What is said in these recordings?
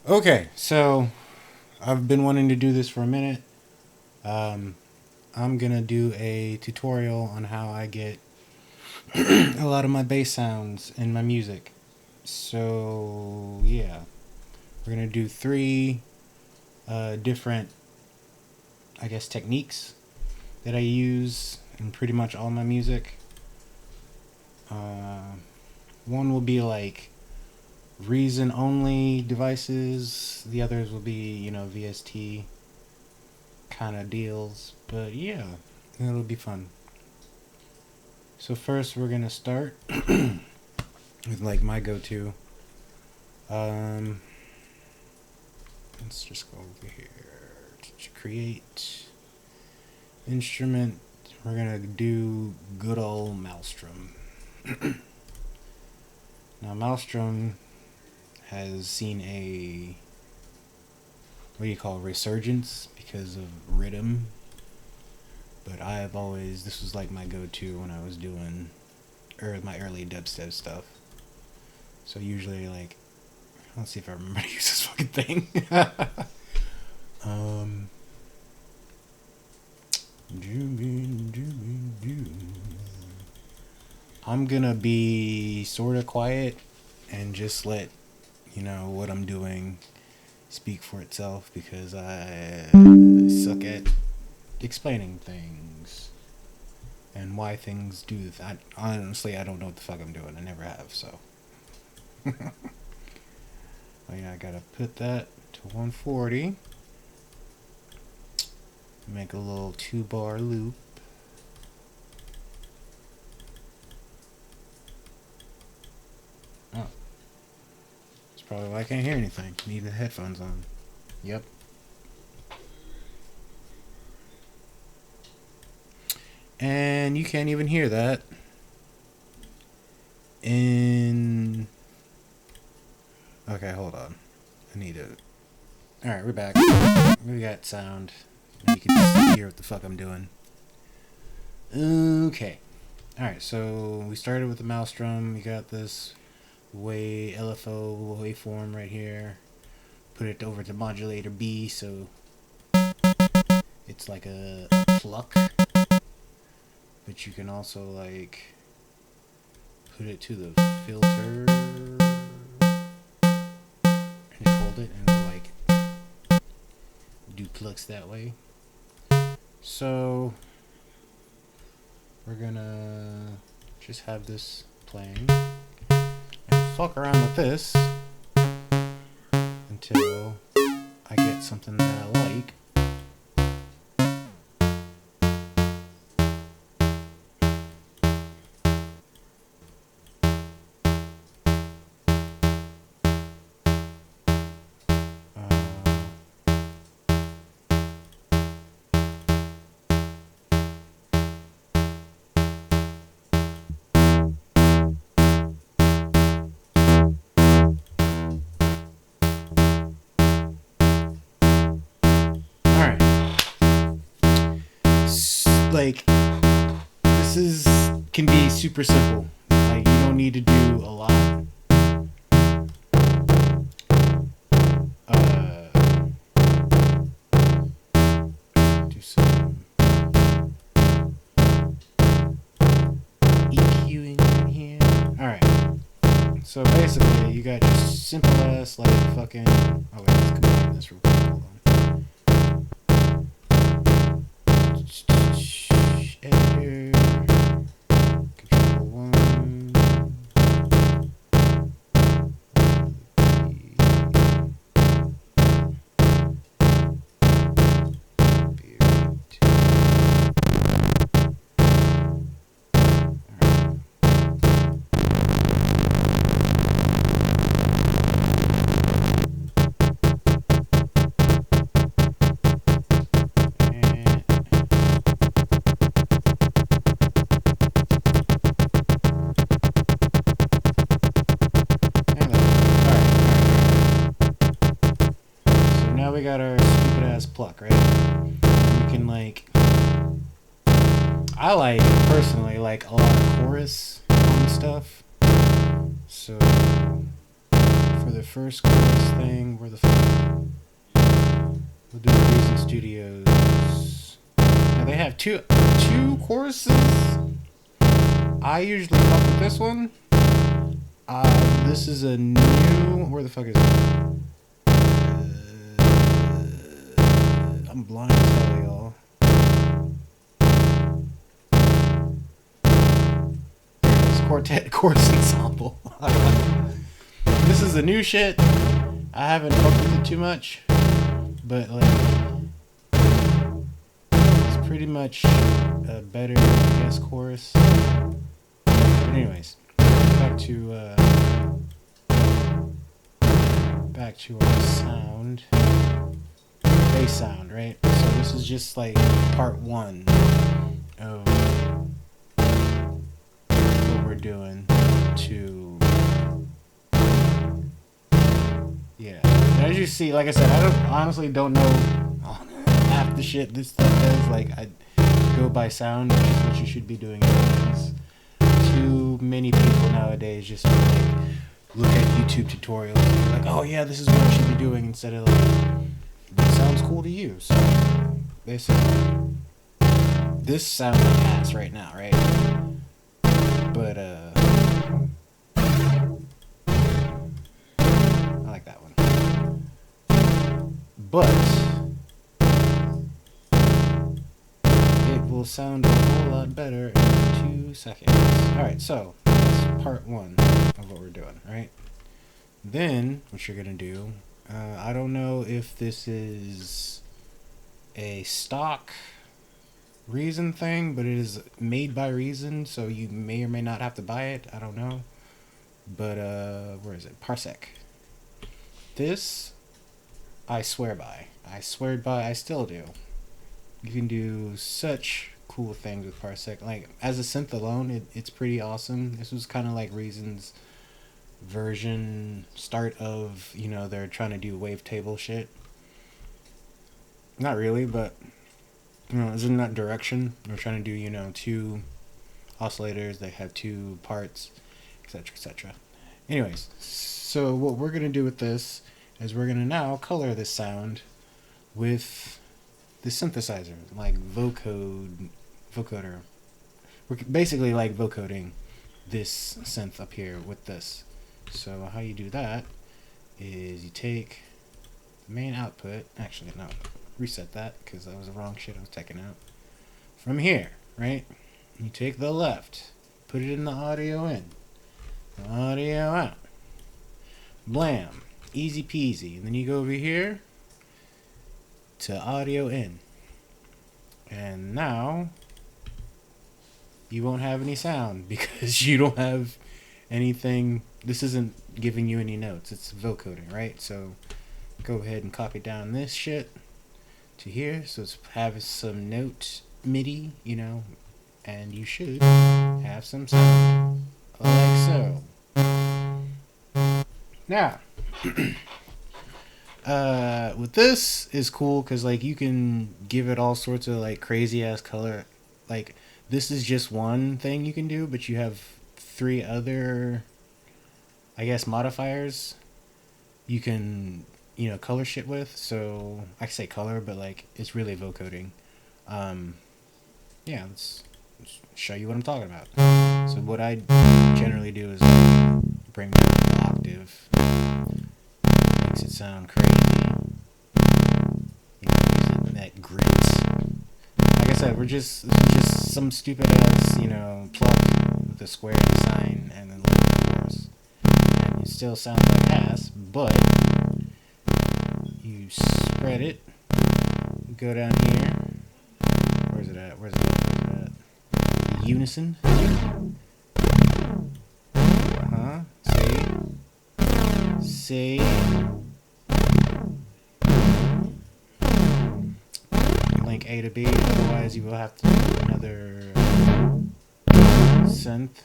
Okay, so I've been wanting to do this for a minute. Um, I'm gonna do a tutorial on how I get a lot of my bass sounds in my music. So yeah, we're gonna do three different, I guess, techniques that I use in pretty much all my music. Uh, One will be like reason only devices. The others will be, VST kind of deals. But yeah, it'll be fun. So first we're gonna start with like my go-to. Um, let's just go over here to create instrument. We're gonna do good old Maelstrom. Now Maelstrom has seen a what do you call resurgence because of rhythm, but this was like my go-to when I was doing my early dubstep stuff. So usually like let's see if I remember to use this fucking thing. um I'm gonna be sort of quiet and just let what I'm doing speak for itself because I suck at explaining things and why things do. Honestly, I don't know what the fuck I'm doing. I never have. So, oh yeah, I gotta put that to 140. Make a little 2-bar loop. Oh, that's probably why I can't hear anything. Need the headphones on. Yep. And you can't even hear that in. Okay, hold on. I need to. Alright, we're back. We got sound. You can hear what the fuck I'm doing. Okay. Alright, so we started with the Maelstrom. You got this LFO waveform right here. Put it over to modulator B, so it's like a pluck. But you can also like put it to the filter and hold it and like do plucks that way. So we're gonna just have this playing and fuck around with this until I get something that I like. Like can be super simple. Like you don't need to do a lot. Do some EQing in here. All right. So basically, you got your simple ass like fucking. Oh wait, let's combine this real quick. Hold on. Editor. Control 1. Now we got our stupid ass pluck, right? We can like, I like personally like a lot of chorus and stuff. So for the first chorus thing, where the fuck? We'll do Reason Studios. Now they have two choruses. I usually fuck with this one. This is a new. Where the fuck is it? I'm blind as hell, y'all. There's Quartet Chorus Ensemble. This is the new shit. I haven't fucked with it too much, but like, it's pretty much a better, I guess, chorus. But anyways, back to our sound. Bass sound, right? So this is just like part one of what we're doing to, yeah. And as you see, like I said, I honestly don't know half the shit this stuff does. Like, I go by sound, which is what you should be doing. Too many people nowadays just like look at YouTube tutorials and be like, oh yeah, this is what I should be doing, instead of like, it sounds cool to you. So basically, this sounds like ass right now, right? But I like that one. But it will sound a whole lot better in 2 seconds. Alright, so that's part one of what we're doing, right? Then what you're gonna do, I don't know if this is a stock Reason thing, but it is made by Reason, so you may or may not have to buy it. I don't know. But where is it? Parsec. This I swear by. I still do. You can do such cool things with Parsec. Like, as a synth alone, it's pretty awesome. This was kind of like Reason's version, start of, you know, they're trying to do wavetable shit. Not really, but, you know, it's in that direction. They're trying to do, you know, 2 oscillators, they have 2 parts, etc., etc. Anyways, so what we're going to do with this is we're going to now color this sound with the synthesizer, like vocoder. We're basically like vocoding this synth up here with this. So how you do that is you take the main output, actually no, reset that because that was the wrong shit I was taking out. From here, right? You take the left, put it in the audio in, the audio out. Blam, easy peasy. And then you go over here to audio in. And now you won't have any sound because you don't have anything. This isn't giving you any notes. It's vocoding, right? So go ahead and copy down this shit to here. So it's have some note MIDI, you know, and you should have some sound like so. Now, with this is cool because like you can give it all sorts of like crazy ass color. Like, this is just one thing you can do, but you have 3 other, I guess, modifiers you can, you know, color shit with. So I say color, but like it's really vocoding. Yeah, let's show you what I'm talking about. So what I generally do is like bring down the octave, makes it sound crazy. You know, using that grit. Like I said, this is just some stupid ass, you know, pluck with a square and a sign and then little chorus. And it still sounds like ass, but you spread it, go down here. Where's it at? Where's it at? Unison. See? Link A to B, otherwise you will have to do another synth.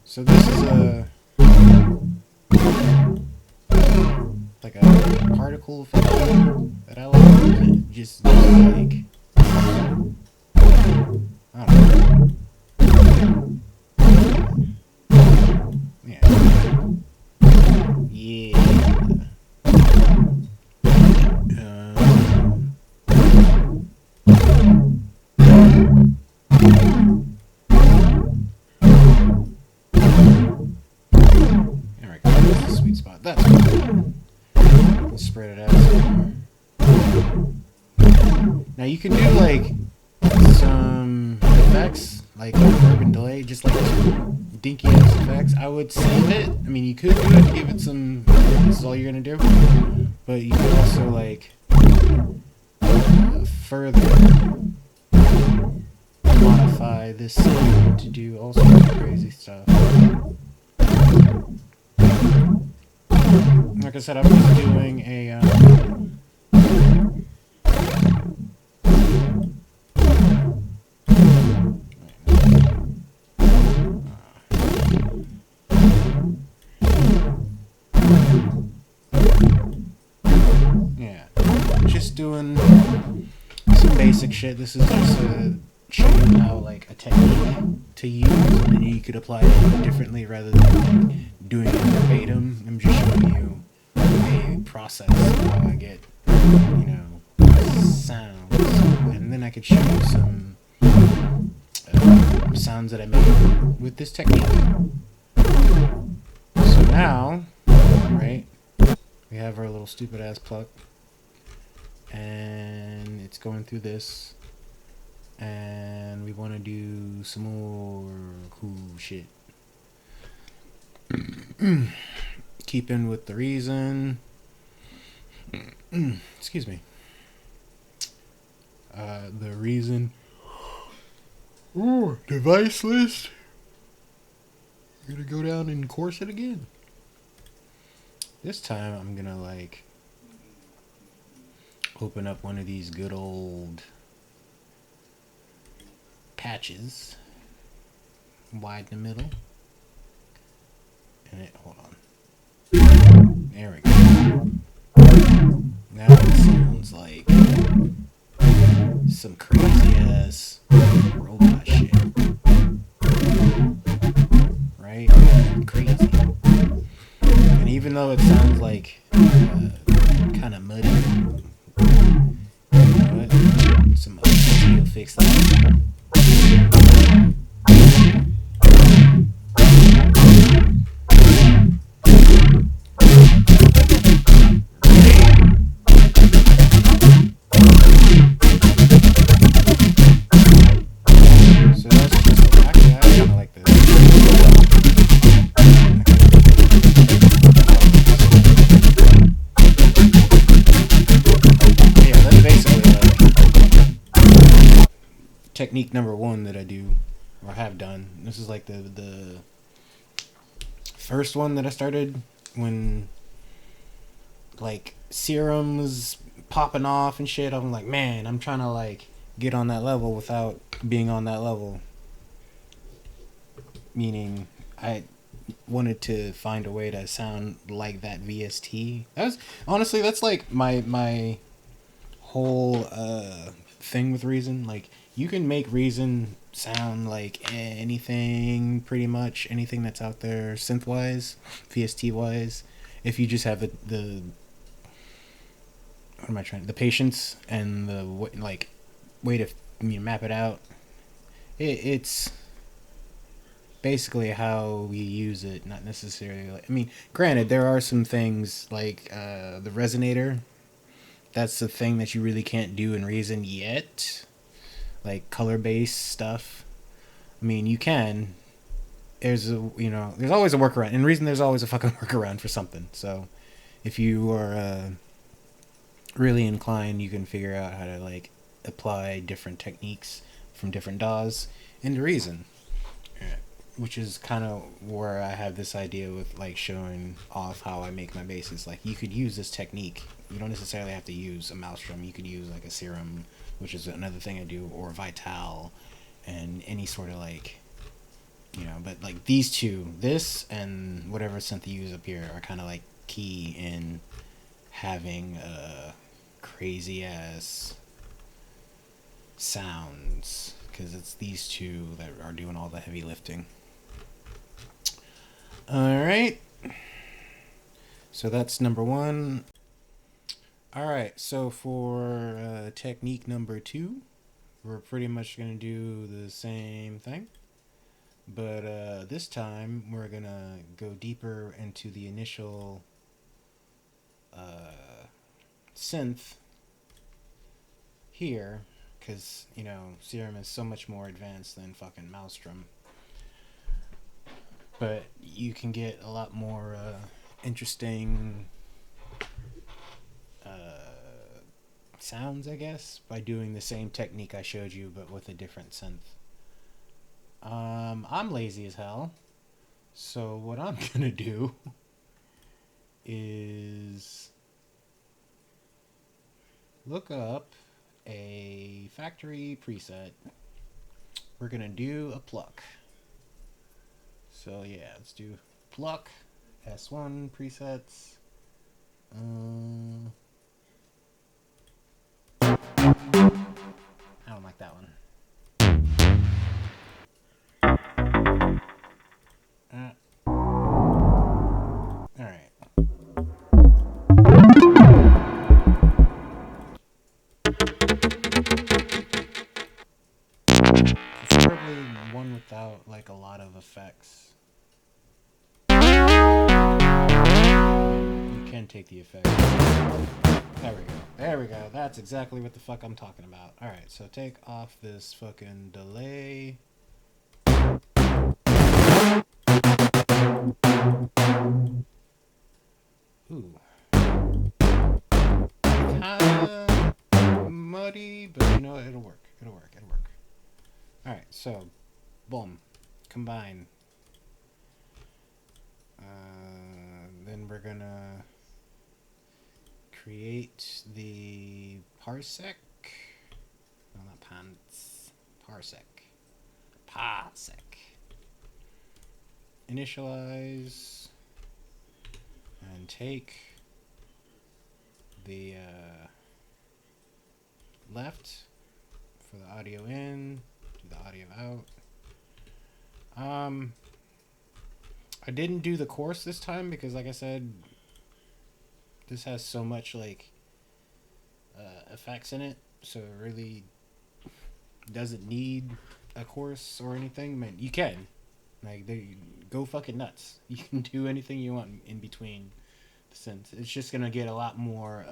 So this is like a particle effect that I like. Just like, I don't know. Yeah. sweet spot. That's cool. Let's spread it out some more. Now you can do like some effects, like reverb and delay, just like dinky ass effects. I would save it. I mean, you could do it to give it some. This is all you're gonna do, but you could also like further modify this sound to do all sorts of crazy stuff. Like I said, I'm just doing a yeah, just doing some basic shit. This is just a show you how like a technique to use, and then you could apply it differently rather than like, doing it verbatim. I'm just showing you a process how I get, you know, sounds, and then I could show you some sounds that I made with this technique. So now, right, we have our little stupid ass pluck, and it's going through this, and we want to do some more cool shit. Keeping with the reason. Excuse me. The reason. Ooh, device list. We're gonna go down and course it again. This time I'm gonna like open up one of these good old patches, wide in the middle, and hold on. There we go. Now it sounds like some crazy ass robot shit, right? Crazy. And even though it sounds like kind of muddy, you know what? Some OCD will fix that. Technique number one that I do or have done. This is like the first one that I started when like Serum was popping off and shit. I'm like, man, I'm trying to like get on that level without being on that level. Meaning I wanted to find a way to sound like that VST. That was honestly, that's like my whole thing with Reason. Like, you can make Reason sound like anything, pretty much anything that's out there, synth wise, VST wise, if you just have the what am I trying? The patience and the like way to map it out. It's basically how we use it, not necessarily. Like, I mean, granted, there are some things like the resonator. That's the thing that you really can't do in Reason yet. Like color-based stuff. I mean, you can. There's there's always a workaround. In Reason, there's always a fucking workaround for something. So, if you are really inclined, you can figure out how to like apply different techniques from different DAWs into Reason. Which is kind of where I have this idea with like showing off how I make my basses. Like, you could use this technique. You don't necessarily have to use a mouse drum. You could use like a Serum, which is another thing I do, or Vital, and any sort of like, but like these two, this and whatever synth you use up here, are kind of like key in having crazy ass sounds, because it's these two that are doing all the heavy lifting. Alright, so that's number one. Alright, so for technique number two, we're pretty much going to do the same thing. But this time we're gonna go deeper into the initial synth here, because Serum is so much more advanced than fucking Maelstrom. But you can get a lot more interesting sounds, I guess, by doing the same technique I showed you, but with a different synth. I'm lazy as hell, so what I'm gonna do is look up a factory preset. We're gonna do a pluck. So yeah, let's do pluck S1 presets. I don't like that one. Alright. Preferably one without like a lot of effects. You can take the effects. There we go. There we go. That's exactly what the fuck I'm talking about. Alright, so take off this fucking delay. Ooh. Kinda muddy, but it'll work. It'll work. Alright, so, boom. Combine. Then we're gonna create the parsec. No, not pants. Parsec. Initialize. And take the left for the audio in, do the audio out. I didn't do the course this time because, like I said, this has so much like effects in it, so it really doesn't need a course or anything. Man, you can go fucking nuts. You can do anything you want in between the synths. It's just gonna get a lot more.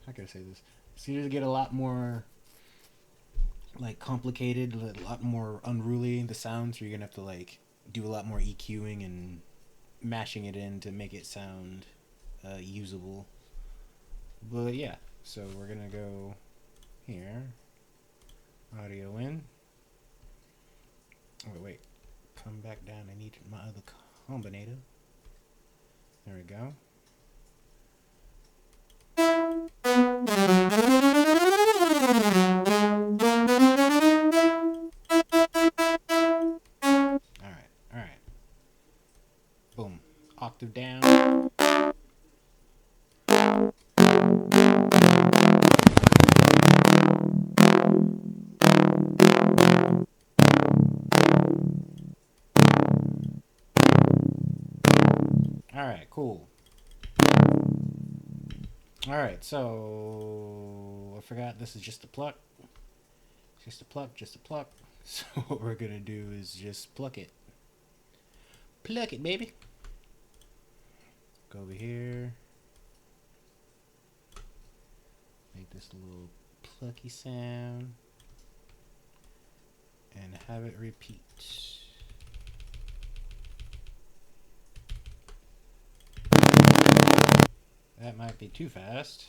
How can I say this? It's gonna get a lot more like complicated, a lot more unruly. The sounds, so you're gonna have to like do a lot more EQing and mashing it in to make it sound usable. But yeah, so we're gonna go here, audio in. Oh wait, come back down. I need my other combinator. There we go. Alright. Boom. Octave down. Alright, cool. Alright, so I forgot this is just a pluck. Just a pluck. So what we're gonna do is just pluck it. Pluck it, baby. Go over here. Make this little plucky sound. And have it repeat. That might be too fast.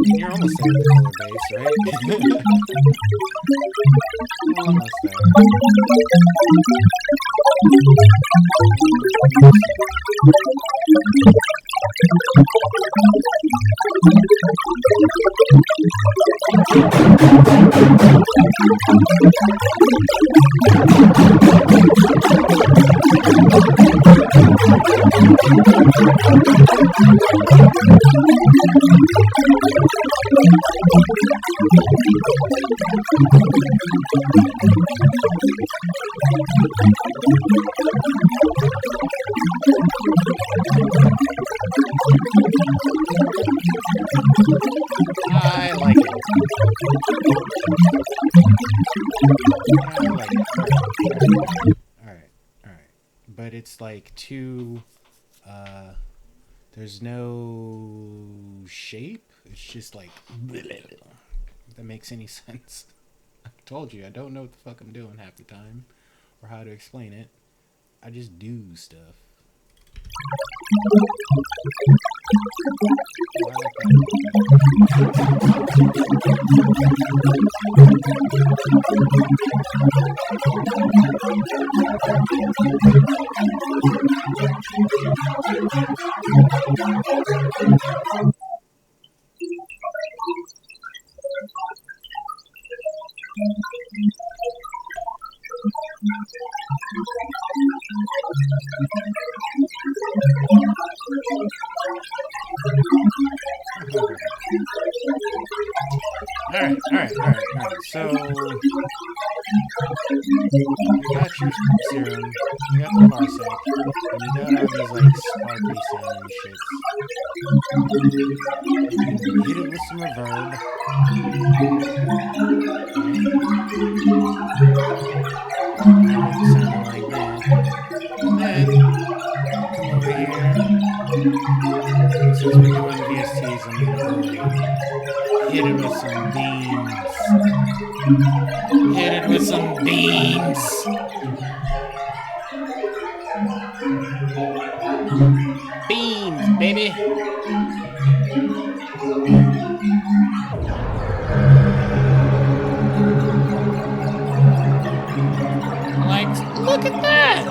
mean, you're almost there with the fuller bass, right? Almost there. I like it. I like it. Alright. But it's like too, there's no shape. It's just like, if that makes any sense. I told you, I don't know what the fuck I'm doing half the time, or how to explain it. I just do stuff. Alright. So, you got your serum, you got the parsec, and you got all these, like, sparkly sounding shits. Hit it with some reverb. Make it sound like that. And then, come over here. Since we're doing VSTs, I'm gonna hit it with some beams. Hit it with some beams. Beams, baby. Like, look at that.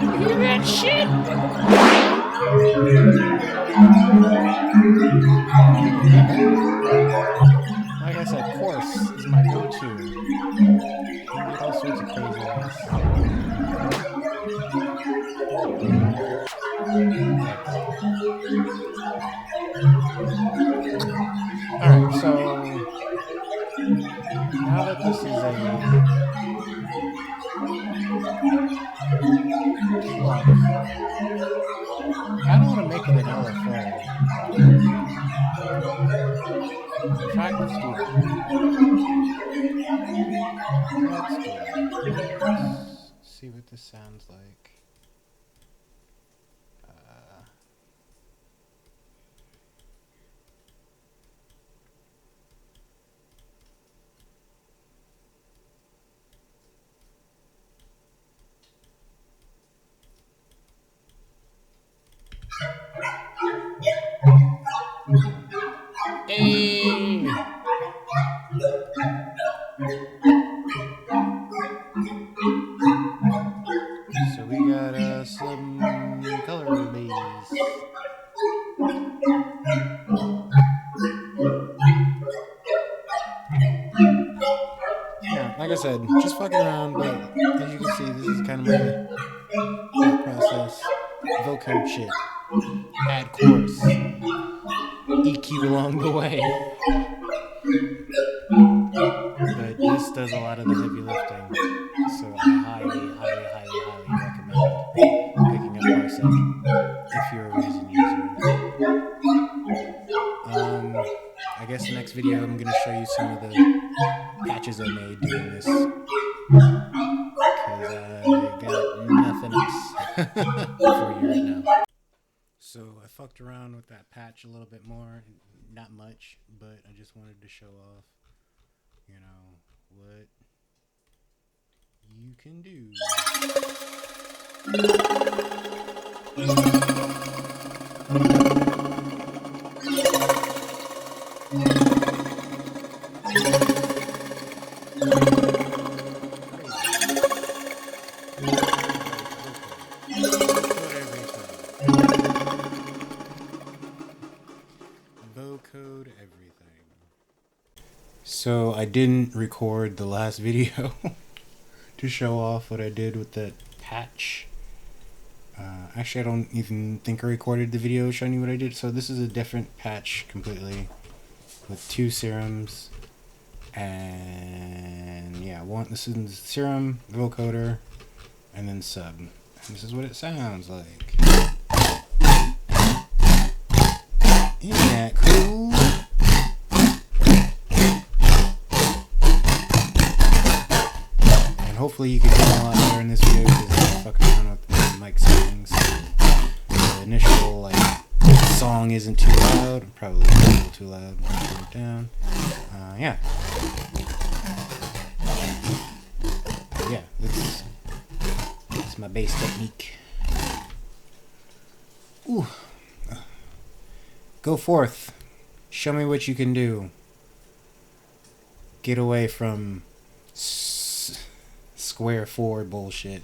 You hear that shit? Like I said, coarse is my go-to. You can get all sorts of crazy ass. Alright, so now that this is a plug, I don't want to make it an LFO. In fact, let's do that. Let's see what this sounds like. Hey! So we got some color base. Yeah, like I said, just fucking around, but as you can see, this is kind of my thought process. Vocode shit. Add chorus. EQ along the way. But this does a lot of the heavy lifting. So I highly recommend picking up Parsec if you're a Reason user. I guess the next video I'm going to show you some of the patches I made doing this. Because I got nothing else for you right now. So I fucked around with that patch a little bit more. Not much, but I just wanted to show off, you know, what you can do. So I didn't record the last video to show off what I did with the patch. Actually, I don't even think I recorded the video showing you what I did. So this is a different patch completely with 2 serums. And yeah, this is serum, vocoder, and then sub. And this is what it sounds like. Isn't that cool? And hopefully you can hear me a lot better in this video because I'm fucking around with the mic settings. The initial song isn't too loud. Probably a little too loud. Turn it down. Yeah. Yeah, this is my bass technique. Ooh. Go forth. Show me what you can do. Get away from square 4 bullshit.